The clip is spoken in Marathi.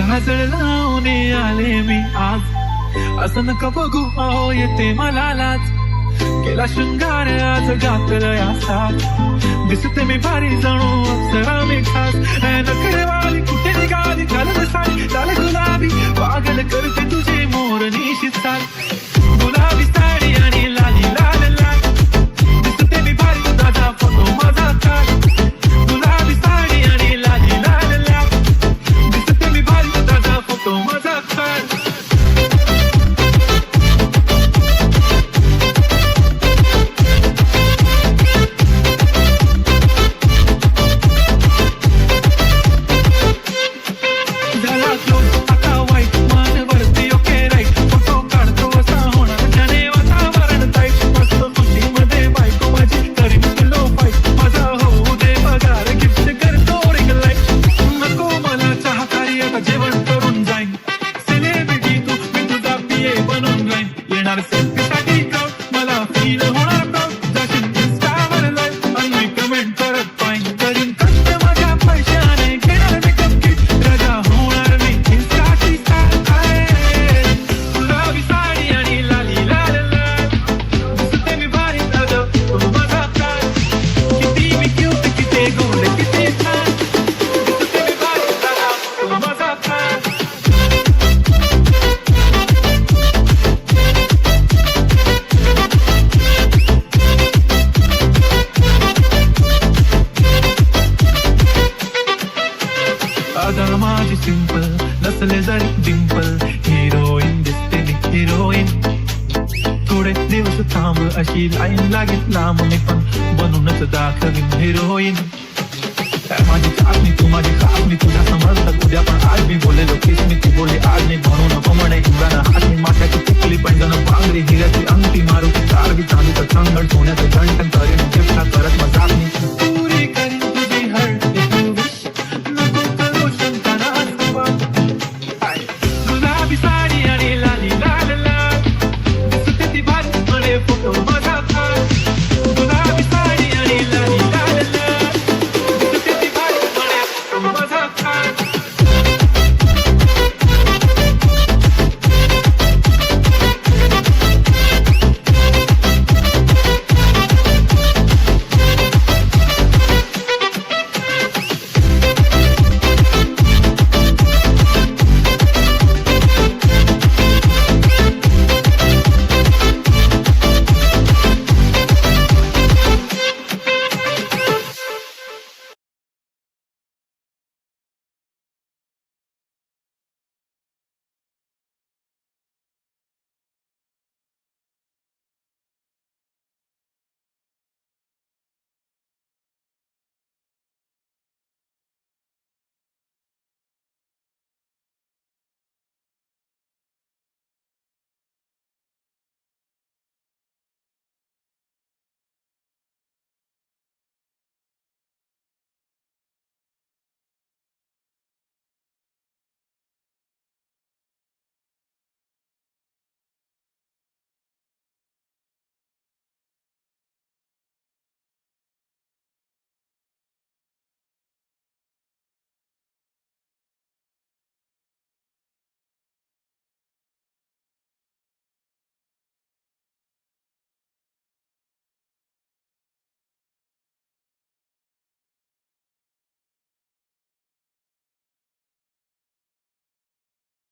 काजळ लावून आले मी आज, असं नका बघू अहो येते मला लाज. केला शृंगार आज घातलंय असा, दिसते मी भारी जणू अप्सरा मी खास. नखरेवाली कुठे निघाली झालं साडी झालं गुलाबी, पागल करते तुझे मोर निशित चाल. गुलाबी साडी आणि लाली लाल लाल, दिसते मी भारी दादा फोटो माझा काढ. गुलाबी साडी आणि लाली लाल लाल, दिसते मी भारी दादा फोटो माझा काढ. माझी सिंपल नसले जरी डिंपल, हिरोईन दिसते मी हिरोईन. थोडे दिवस थांब अशी लाईन लागेल लांब, मी पण बनूनच दाखवीन हिरोईन. माझी चाचणी तू माझी खासमी, तुझ्या समजतात उद्या पण आज मी बोलेलो किस मी ती बोले आज नाही म्हणून नको म्हणे. इंद्रानं हात मी माथ्याची टिकली पैंजण पांगरी हिऱ्याची अंग